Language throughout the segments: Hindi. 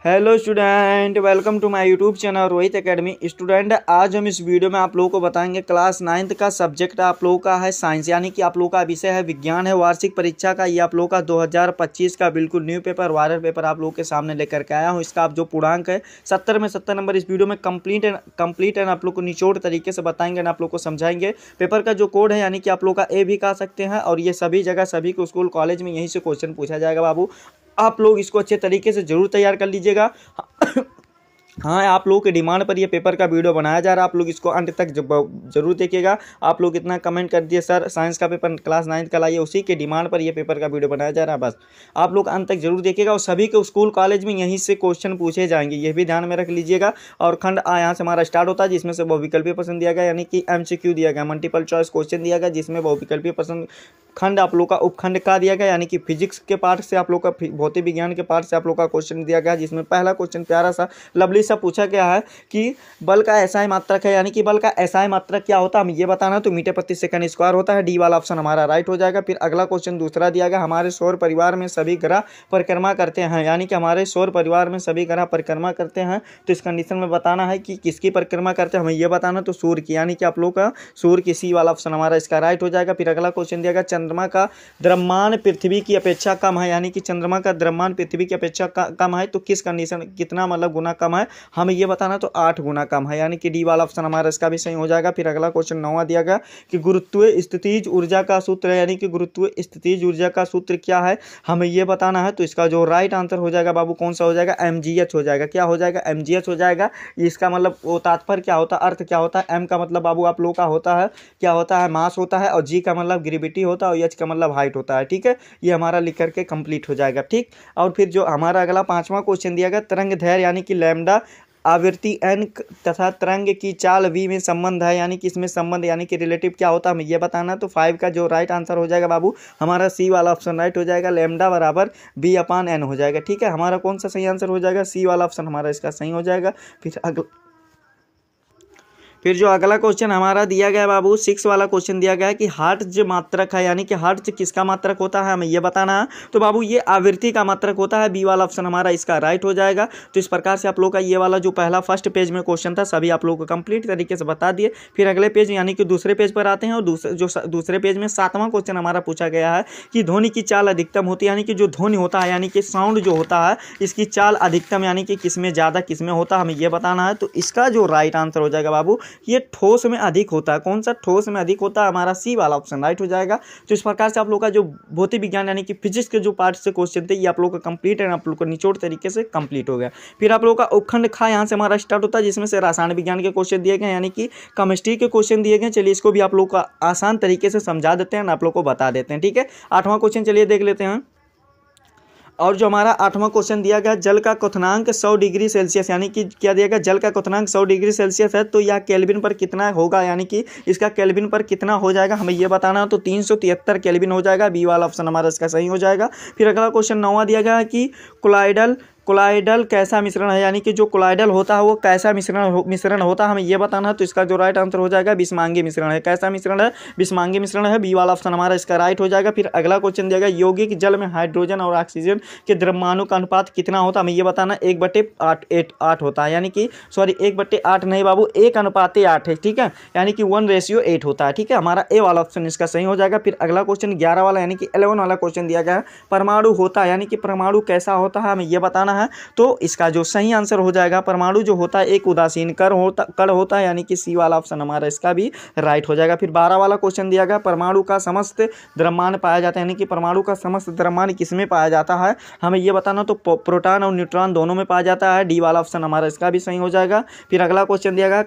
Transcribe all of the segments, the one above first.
Hello student, welcome to my YouTube channel Rohit academy. Student, आज हम इस वीडियो में आप लोगों को बताएंगे क्लास 9th का सब्जेक्ट आप लोगों का है साइंस, यानी कि आप लोगों का विषय है विज्ञान है। वार्षिक परीक्षा का ये आप लोगों का 2025 का बिल्कुल न्यू पेपर वायरल पेपर आप लोगों के सामने लेकर के आया हूँ। इसका आप जो पूर्णांक है 70 में 70 नंबर इस वीडियो में कंप्लीट एंड आप लोग को निचोड़ तरीके से बताएंगे आप लोग को समझाएंगे। पेपर का जो कोड है यानी कि आप लोग का ए भी कह सकते हैं, और ये सभी जगह सभी को स्कूल कॉलेज में यहीं से क्वेश्चन पूछा जाएगा बाबू। आप लोग इसको अच्छे तरीके से जरूर तैयार कर लीजिएगा। हाँ, आप लोगों के डिमांड पर ये पेपर का वीडियो बनाया जा रहा है, आप लोग इसको अंत तक जरूर देखिएगा। आप लोग इतना कमेंट कर दिए सर साइंस का पेपर क्लास 9th का लाइए, उसी के डिमांड पर ये पेपर का वीडियो बनाया जा रहा है। बस आप लोग अंत तक जरूर देखिएगा, और सभी के स्कूल कॉलेज में यहीं से क्वेश्चन पूछे जाएंगे, ये भी ध्यान में रख लीजिएगा। और खंड आ यहाँ से हमारा स्टार्ट होता है, जिसमें से बहुविकल्पीय प्रश्न दिया गया, यानी कि MCQ दिया गया, मल्टीपल चॉइस क्वेश्चन दिया गया, जिसमें बहुविकल्पीय प्रश्न खंड आप लोग का उपखंड का दिया गया, यानी कि फिजिक्स के पार्ट से आप लोग का भौतिक विज्ञान के पार्ट से आप लोग का क्वेश्चन दिया गया, जिसमें पहला क्वेश्चन प्यारा सा लवली सा पूछा गया है कि बल का एसआई मात्रक है, यानी कि बल का एसआई मात्रक क्या होता है हमें ये बताना, तो मीटर प्रति सेकंड स्क्वायर होता है। डी वाला ऑप्शन हमारा राइट हो जाएगा। फिर अगला क्वेश्चन दूसरा दिया गया, हमारे सौर परिवार में सभी ग्रह परिक्रमा करते हैं, यानी कि हमारे सौर परिवार में सभी ग्रह परिक्रमा करते हैं, तो इस कंडीशन में बताना है कि किसकी परिक्रमा करते हैं हमें ये बताना, तो सूर्य की, यानी कि आप लोग का सूर्य की, सी वाला ऑप्शन हमारा इसका राइट हो जाएगा। फिर अगला क्वेश्चन दिया गया, चंद्रमा का द्रव्यमान पृथ्वी की अपेक्षा कम है, यानी कि चंद्रमा का द्रव्यमान पृथ्वी की अपेक्षा कम है, तो किस कंडीशन कितना मतलब गुना कम है हमें ये बताना, तो 8 गुना कम है, यानी कि डी वाला ऑप्शन हमारा इसका भी सही हो जाएगा। फिर अगला क्वेश्चन 9वां दिया गया कि गुरुत्व स्थितिज ऊर्जा का सूत्र है, यानी कि गुरुत्व स्थितिज ऊर्जा का सूत्र क्या है हमें ये बताना है, तो इसका जो राइट आंसर हो जाएगा बाबू कौन सा हो जाएगा, mgh हो जाएगा। क्या हो जाएगा, mgh हो जाएगा। इसका मतलब वो तात्पर्य क्या होता है, अर्थ क्या होता है, m का मतलब बाबू आप लोग का होता है क्या होता है, मास होता है, और g का मतलब ग्रेविटी होता है, और h का मतलब हाइट होता है। ठीक है, ये हमारा लिख करके कंप्लीट हो जाएगा। ठीक, और फिर जो हमारा अगला 5वां क्वेश्चन दिया गया, तरंग दैर्घ्य यानी कि लैम्डा आवृत्ति n तथा तरंग की चाल v में संबंध है, यानी कि इसमें संबंध यानी कि रिलेटिव क्या होता है हमें ये बताना, तो 5 का जो राइट आंसर हो जाएगा बाबू हमारा सी वाला ऑप्शन राइट हो जाएगा। लैम्डा बराबर b/n हो जाएगा। ठीक है, हमारा कौन सा सही आंसर हो जाएगा, सी वाला ऑप्शन हमारा इसका सही हो जाएगा। फिर जो अगला क्वेश्चन हमारा दिया गया बाबू 6 वाला क्वेश्चन दिया गया है कि हर्ट्ज मात्रक है, यानी कि हर्ट्ज किसका मात्रक होता है हमें ये बताना है, तो बाबू ये आवृत्ति का मात्रक होता है। बी वाला ऑप्शन हमारा इसका राइट हो जाएगा। तो इस प्रकार से आप लोग का ये वाला जो पहला फर्स्ट पेज में क्वेश्चन था सभी आप लोग को कंप्लीट तरीके से बता दिए। फिर अगले पेज यानी कि दूसरे पेज पर आते हैं, और दूसरे पेज में 7वां क्वेश्चन हमारा पूछा गया है कि ध्वनि की चाल अधिकतम होती है, यानी कि जो ध्वनि होता है यानी कि साउंड जो होता है इसकी चाल अधिकतम यानी कि किसमें ज़्यादा किसमें होता है हमें ये बताना है, तो इसका जो राइट आंसर हो जाएगा बाबू ये ठोस में अधिक होता है। कौन सा ठोस में अधिक होता है, हमारा सी वाला ऑप्शन राइट हो जाएगा। तो इस प्रकार से आप लोग का जो भौतिक विज्ञान यानी कि फिजिक्स के जो पार्ट से क्वेश्चन थे ये आप लोग का कंप्लीट है, आप लोग को निचोड़ तरीके से कंप्लीट हो गया। फिर आप लोग का उपखंड खा यहाँ से हमारा स्टार्ट होता है, जिसमें से रसायन विज्ञान के क्वेश्चन दिए गए यानी कि केमिस्ट्री के क्वेश्चन दिए गए। चलिए इसको भी आप लोग का आसान तरीके से समझा देते हैं, आप लोग को बता देते हैं। ठीक है, 8वां क्वेश्चन चलिए देख लेते हैं। और जो हमारा 8वां क्वेश्चन दिया गया, जल का क्वथनांक 100 डिग्री सेल्सियस, यानी कि क्या दिया गया, जल का क्वथनांक 100 डिग्री सेल्सियस है, तो यह केल्विन पर कितना होगा, यानी कि इसका केल्विन पर कितना हो जाएगा हमें ये बताना, तो 373 केल्विन हो जाएगा। बी वाला ऑप्शन हमारा इसका सही हो जाएगा। फिर अगला क्वेश्चन 9वां दिया गया है कि कोलाइडल कैसा मिश्रण है, यानी कि जो कोलाइडल होता है वो कैसा मिश्रण होता है हमें ये बताना है, तो इसका जो राइट आंसर हो जाएगा विषमांगी मिश्रण है। कैसा मिश्रण है, विषमांगी मिश्रण है। बी वाला ऑप्शन हमारा इसका राइट हो जाएगा। फिर अगला क्वेश्चन दिया गया, यौगिक जल में हाइड्रोजन और ऑक्सीजन के द्रव्यमानों का अनुपात कितना होता है हमें ये बताना, 1/8 होता है, यानी कि सॉरी 1/8 नहीं बाबू 1:8 है। ठीक है, यानी कि 1:8 होता है। ठीक है, हमारा ए वाला ऑप्शन इसका सही हो जाएगा। फिर अगला क्वेश्चन 11 वाला यानी कि 11 वाला क्वेश्चन दिया गया है, परमाणु होता है, यानी कि परमाणु कैसा होता है हमें ये बताना है, तो इसका जो सही आंसर हो जाएगा परमाणु जो होता है एक उदासीन कण होता है, यानी कि सी वाला ऑप्शन हमारा इसका भी राइट हो जाएगा। फिर 12 वाला क्वेश्चन दिया गया, परमाणु का समस्त द्रव्यमान पाया जाता है, यानी कि परमाणु का समस्त द्रव्यमान किसमें पाया जाता है हमें ये बताना, तो प्रोटॉन और न्यूट्रॉन दोनों में पाया जाता है। डी वाला ऑप्शन हमारा इसका भी सही हो जाएगा। फिर अगला क्वेश्चन दिया गया,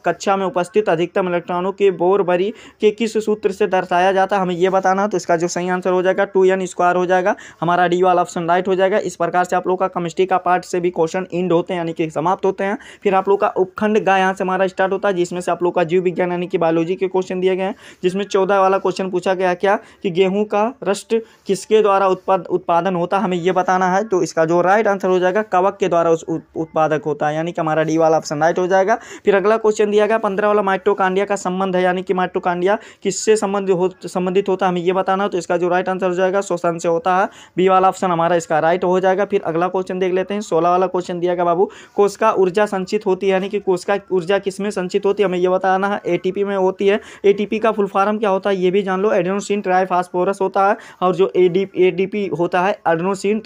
कक्षा में उपस्थित अधिकतम इलेक्ट्रॉनों के बोर बरी के किस सूत्र से दर्शाया जाता है हमें ये बताना, तो इसका जो सही आंसर हो जाएगा 2n² हो जाएगा। हमारा डी वाला ऑप्शन राइट हो जाएगा। इस प्रकार से आप लोग का केमिस्ट्री का पार्ट से भी क्वेश्चन एंड होते हैं, यानी कि समाप्त होते हैं। फिर आप लोग का उपखंड गा यहाँ से हमारा स्टार्ट होता है, जिसमें से आप लोग का जीव विज्ञान यानी कि बायोलॉजी के क्वेश्चन दिए गए हैं, जिसमें 14 वाला क्वेश्चन पूछा गया क्या कि गेहूं का रस्ट किसके द्वारा उत्पादन होता है हमें ये बताना है, तो इसका जो राइट आंसर हो जाएगा कवक के द्वारा उत्पादक होता है, यानी कि हमारा डी वाला ऑप्शन राइट हो जाएगा। फिर अगला क्वेश्चन दिया गया 15 वाला, माइटोकांड्रिया का संबंध है, यानी कि माइटोकांड्रिया किससे संबंधित होता है हमें ये बताना, तो इसका जो राइट आंसर हो जाएगा श्वसन से होता है। बी वाला ऑप्शन हमारा इसका राइट हो जाएगा। फिर अगला क्वेश्चन क्वेश्चन देख लेते हैं। 16 वाला क्वेश्चन दिया गया बाबू, कोशिका ऊर्जा संचित होती है, यानी कि कोशिका ऊर्जा किसमें संचित होती है, हमें ये बताना है। एटीपी में होती है। एटीपी का फुल फॉर्म क्या होता है ये भी जान लो, एडेनोसिन ट्राईफॉस्फोरस होता है। और जो एडीपी होता है एडेनोसिन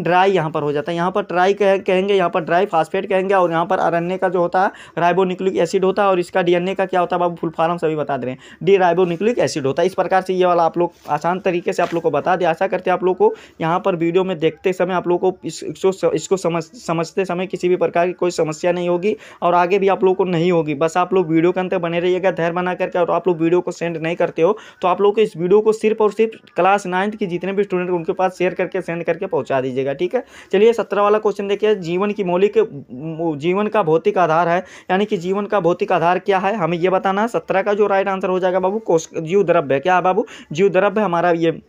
ड्राई यहाँ पर हो जाता है। यहाँ पर ट्राई कहेंगे, यहाँ पर ड्राई फास्फेट कहेंगे, और यहाँ पर आरएनए का जो होता है राइबोन्यूक्लिक एसिड होता है, और इसका डीएनए का क्या होता है बाबू, फुल फॉर्म सभी बता दे रहे हैं, डी राइबोन्यूक्लिक एसिड होता है। इस प्रकार से ये वाला आप लोग आसान तरीके से आप लोग को बता दें। आशा करते हैं आप लोग को यहाँ पर वीडियो में देखते समय आप लोग को इसको समझते समय किसी भी प्रकार की कोई समस्या नहीं होगी, और आगे भी आप लोग को नहीं होगी। बस आप लोग वीडियो के अंदर बने रहिएगा धैर्य बना करके। और आप लोग वीडियो को सेंड नहीं करते हो तो आप लोग को इस वीडियो को सिर्फ और सिर्फ क्लास 9th की जितने भी स्टूडेंट उनके पास शेयर करके सेंड करके पहुंचा दीजिएगा, ठीक है। चलिए 17 वाला क्वेश्चन देखिए, जीवन का भौतिक आधार है, यानी कि जीवन का भौतिक आधार क्या है हमें ये बताना है। 17 का जो राइट आंसर हो जाएगा बाबू जीव द्रव्य। क्या है बाबू, जीव द्रव्य हमारा ये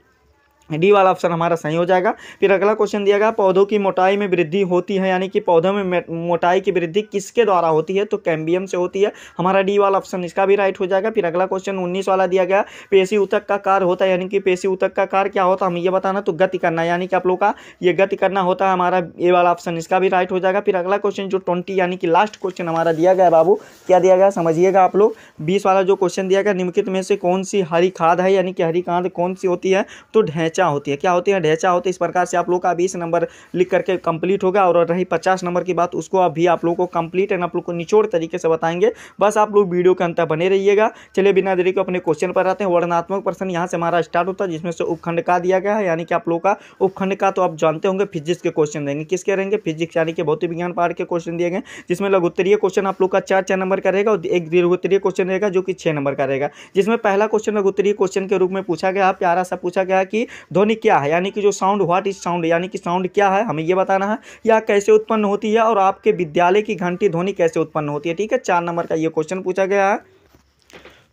डी वाला ऑप्शन हमारा सही हो जाएगा। फिर अगला क्वेश्चन दिया गया, पौधों की मोटाई में वृद्धि होती है, यानी कि पौधों में मोटाई की वृद्धि किसके द्वारा होती है, तो कैम्बियम से होती है, हमारा डी वाला ऑप्शन इसका भी राइट हो जाएगा। फिर अगला क्वेश्चन 19 वाला दिया गया, पेशी ऊतक का कार्य होता है, यानी कि पेशी ऊतक का कार्य क्या होता है हमें ये बताना, तो गति करना, यानी कि आप लोग का ये गति करना होता है, हमारा ए वाला ऑप्शन इसका भी राइट हो जाएगा। फिर अगला क्वेश्चन जो 20 यानी कि लास्ट क्वेश्चन हमारा दिया गया है बाबू, क्या दिया गया समझिएगा आप लोग। 20 वाला जो क्वेश्चन दिया गया, निम्नलिखित में से कौन सी हरी खाद है, यानी कि हरी खाद कौन सी होती है, तो ढैंचा होती है। क्या होती है, ढैंचा होती है। इस प्रकार से आप लोग का 20 नंबर लिख करके कंप्लीट होगा। और रही 50 नंबर की बात, उसको अभी आप लोग को कंप्लीट एंड आप लोग को निचोड़ तरीके से बताएंगे। बस आप लोग वीडियो के अंत तक बने रहिएगा। चलिए बिना देरी के अपने क्वेश्चन पर आते हैं। वर्णनात्मक प्रश्न यहाँ से हमारा स्टार्ट होता है, जिसमें से उपखंड का दिया गया है, यानी कि आप लोग का उपखंड का तो आप जानते होंगे फिजिक्स के क्वेश्चन देंगे। किसके रहेंगे, फिजिक्स यानी कि भौतिक विज्ञान पाठ के क्वेश्चन दिए गए, जिसमें लघुत्तरीय क्वेश्चन आप लोग का 4 नंबर का रहेगा, और एक दीर्घोत्तरीय क्वेश्चन रहेगा जो कि 6 नंबर का रहेगा। जिसमें पहला क्वेश्चन लघुत्तरीय क्वेश्चन के रूप में पूछा गया, प्यारा सा पूछा गया कि ध्वनि क्या है, यानी कि जो साउंड, व्हाट इज साउंड, यानी कि साउंड क्या है हमें ये बताना है, या कैसे उत्पन्न होती है, और आपके विद्यालय की घंटी ध्वनि कैसे उत्पन्न होती है, ठीक है। 4 नंबर का ये क्वेश्चन पूछा गया है।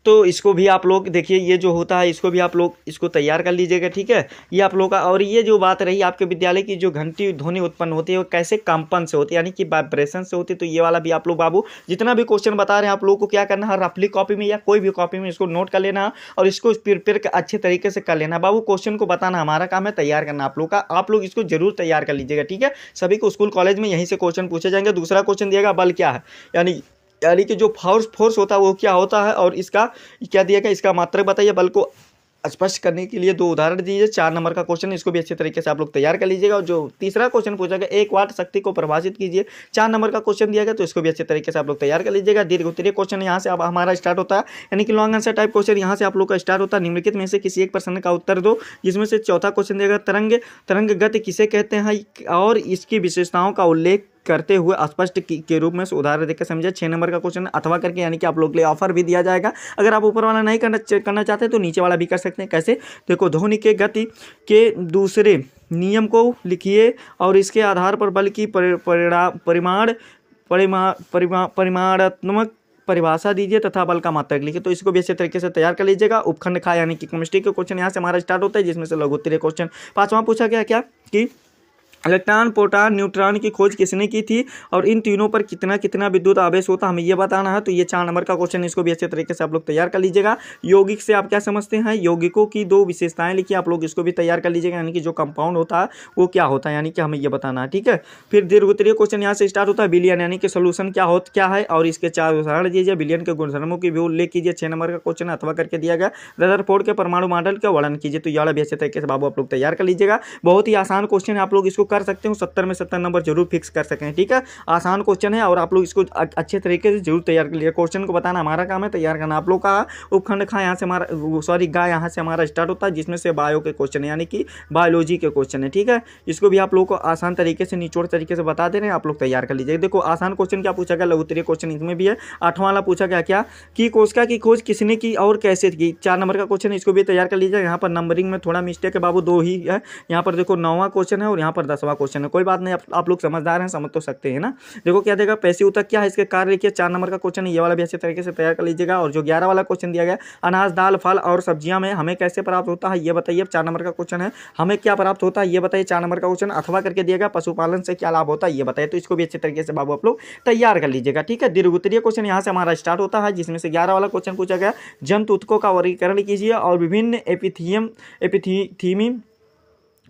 तो इसको भी आप लोग देखिए, ये जो होता है इसको भी आप लोग इसको तैयार कर लीजिएगा, ठीक है। ये आप लोग का, और ये जो बात रही आपके विद्यालय की जो घंटी ध्वनि उत्पन्न होती है वो कैसे कंपन से होती है, यानी कि वाइब्रेशन से होती है। तो ये वाला भी आप लोग बाबू जितना भी क्वेश्चन बता रहे हैं आप लोग को क्या करना है, रफली कॉपी में या कोई भी कॉपी में इसको नोट कर लेना, और इसको प्रिपेयर अच्छे तरीके से कर लेना। बाबू क्वेश्चन को बताना हमारा काम है, तैयार करना आप लोग का। आप लोग इसको जरूर तैयार कर लीजिएगा, ठीक है। सभी को स्कूल कॉलेज में यहीं से क्वेश्चन पूछे जाएंगे। दूसरा क्वेश्चन दिएगा, बल क्या है, यानी कि जो फोर्स होता है वो क्या होता है, और इसका क्या दिया गया, इसका मात्रक बताइए। बल को स्पष्ट करने के लिए 2 उदाहरण दीजिए। 4 नंबर का क्वेश्चन, इसको भी अच्छे तरीके से आप लोग तैयार कर लीजिएगा। और जो तीसरा क्वेश्चन पूछा गया, 1 वाट शक्ति को परिभाषित कीजिए, 4 नंबर का क्वेश्चन दिया गया, तो इसको भी अच्छे तरीके से आप लोग तैयार कर लीजिएगा। दीर्घोत्तरीय क्वेश्चन यहाँ से अब हमारा स्टार्ट होता है, यानी कि लॉन्ग आंसर टाइप क्वेश्चन यहाँ से आप लोग का स्टार्ट होता है। निम्नलिखित में से किसी एक प्रश्न का उत्तर दो, जिसमें से चौथा क्वेश्चन देगा, तरंग गति किसे कहते हैं, और इसकी विशेषताओं का उल्लेख करते हुए स्पष्ट के रूप में उदाहरण देकर समझे। 6 नंबर का क्वेश्चन अथवा करके, यानी कि आप लोग के लिए ऑफर भी दिया जाएगा। अगर आप ऊपर वाला नहीं करना चाहते तो नीचे वाला भी कर सकते हैं। कैसे, देखो, ध्वनि के गति के दूसरे नियम को लिखिए, और इसके आधार पर बल की परिमाणात्मक परिभाषा दीजिए तथा बल का मात्रक लिखिए। तो इसको भी अच्छे तरीके से तैयार कर लीजिएगा। उपखंड खा, यानी कि केमिस्ट्री के क्वेश्चन यहाँ से हमारा स्टार्ट होता है, जिसमें से लघुत्तरीय क्वेश्चन 5वां पूछा गया, क्या कि इलेक्ट्रॉन, प्रोटॉन, न्यूट्रॉन की खोज किसने की थी, और इन तीनों पर कितना कितना विद्युत आवेश होता है हमें ये बताना है। तो ये 4 नंबर का क्वेश्चन, इसको भी अच्छे तरीके से आप लोग तैयार कर लीजिएगा। यौगिक से आप क्या समझते हैं, यौगिकों की 2 विशेषताएं लिखिए, आप लोग इसको भी तैयार कर लीजिएगा, यानी कि जो कंपाउंड होता है वो क्या होता है, यानी कि हमें ये बताना है, ठीक है। फिर दीर्घोत्तरीय क्वेश्चन यहाँ से स्टार्ट होता है, बिलियन, यानी कि सोल्यूशन क्या है, और इसके 4 उदाहरण दीजिए। बिलियन के गुणधर्मों की भी उल्लेख कीजिए। 6 नंबर का क्वेश्चन अथवा करके दिया गया, रदरफोर्ड के परमाणु मॉडल का वर्णन कीजिए। तो ये भी अच्छे तरीके से बाबू आप लोग तैयार कर लीजिएगा। बहुत ही आसान क्वेश्चन है, आप लोग इसको कर सकते हो, 70 में 70 नंबर जरूर फिक्स कर सकें, ठीक है। आसान क्वेश्चन है, और आप लोग इसको अच्छे तरीके से जरूर तैयार कर लीजिए। क्वेश्चन को बताना हमारा काम है, तैयार करना आप लोग का। उपखंड खा यहाँ से हमारा यहाँ से हमारा स्टार्ट होता है, जिसमें से बायो के क्वेश्चन है, यानी कि बायोलॉजी के क्वेश्चन है, ठीक है। इसको भी आप लोग को आसान तरीके से निचोड़ तरीके से बता दे रहे हैं, आप लोग तैयार कर लीजिए। देखो, आसान क्वेश्चन क्या पूछा गया, लघुत्तरीय क्वेश्चन इसमें भी है। 8वां वाला पूछा गया, क्या कि कोशिका की खोज किसने की और कैसे की, 4 नंबर का क्वेश्चन, इसको भी तैयार कर लीजिए। यहाँ पर नंबरिंग में थोड़ा मिस्टेक है बाबू, 2 ही है। यहाँ पर देखो 9वां क्वेश्चन है, और यहाँ पर 10वां क्वेश्चन है। कोई बात नहीं, आप लोग समझदार हैं, समझ तो सकते हैं ना। देखो क्या देगा, पेशी ऊतक क्या है, इसके कार्य लिखिए। 4 नंबर का क्वेश्चन है, ये वाला भी अच्छे तरीके से तैयार कर लीजिएगा। और जो 11 वाला क्वेश्चन दिया गया, अनाज, दाल, फल और सब्जियां में हमें कैसे प्राप्त होता है ये बताइए। 4 नंबर का क्वेश्चन है, हमें क्या प्राप्त होता है ये बताइए। 4 नंबर का क्वेश्चन अथवा करके दिया गया, पशुपालन से क्या लाभ होता है ये बताइए। तो इसको भी अच्छे तरीके से बाबू आप लोग तैयार कर लीजिएगा, ठीक है। दीर्घोत्तरीय क्वेश्चन यहाँ से हमारा स्टार्ट होता है, जिसमें से 11 वाला क्वेश्चन पूछा गया, जंतु ऊतकों का वर्गीकरण कीजिए और विभिन्न एपिथीमी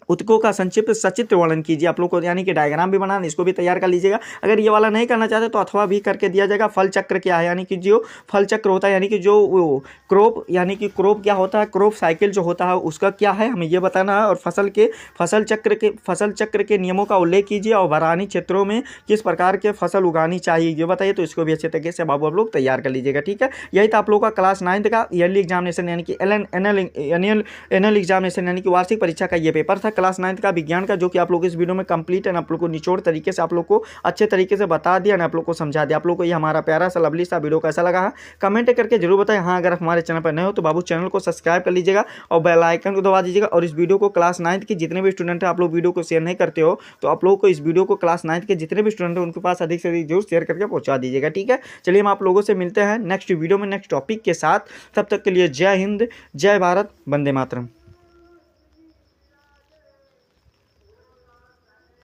उत्कों का संक्षिप्त सचित्र वर्णन कीजिए। आप लोग को यानी कि डायग्राम भी बनाना, इसको भी तैयार कर लीजिएगा। अगर ये वाला नहीं करना चाहते तो अथवा भी करके दिया जाएगा। फल चक्र क्या है, यानी कि जो फल चक्र होता है, यानी कि जो क्रॉप, यानी कि क्रॉप क्या होता है, क्रॉप साइकिल जो होता है उसका क्या है हमें ये बताना है। और फसल चक्र के नियमों का उल्लेख कीजिए और बरानी क्षेत्रों में किस प्रकार के फसल उगानी चाहिए ये बताइए। तो इसको भी अच्छे तरीके से बाबू आप लोग तैयार कर लीजिएगा। ठीक है, यही था आप लोग का क्लास 9 का ईयरली एग्जामिनेशन यानी कि एनुअल एग्जामिनेशन यानी कि वार्षिक परीक्षा का ये पेपर था क्लास 9 का विज्ञान का, जो कि आप लोग इस वीडियो में कंप्लीट एंड आप लोग को निचोड़ तरीके से आप लोग को अच्छे तरीके से बता दिया और आप लोग को समझा दिया। आप लोग को ये हमारा प्यारा सा लवली सा वीडियो कैसा लगा है कमेंट करके जरूर बताएं। हाँ, अगर हमारे चैनल पर नए हो तो बाबू चैनल को सब्सक्राइब कर लीजिएगा और बेल आइकन को दबा दीजिएगा। और इस वीडियो को क्लास 9 के जितने भी स्टूडेंट हैं, आप लोग वीडियो को शेयर नहीं करते हो तो आप लोगों को इस वीडियो को क्लास 9 के जितने भी स्टूडेंट हैं उनके पास अधिक से अधिक जरूर शेयर करके पहुंचा दीजिएगा। ठीक है, चलिए हम आप लोगों से मिलते हैं नेक्स्ट वीडियो में नेक्स्ट टॉपिक के साथ। तब तक के लिए जय हिंद, जय भारत, वंदे मातरम।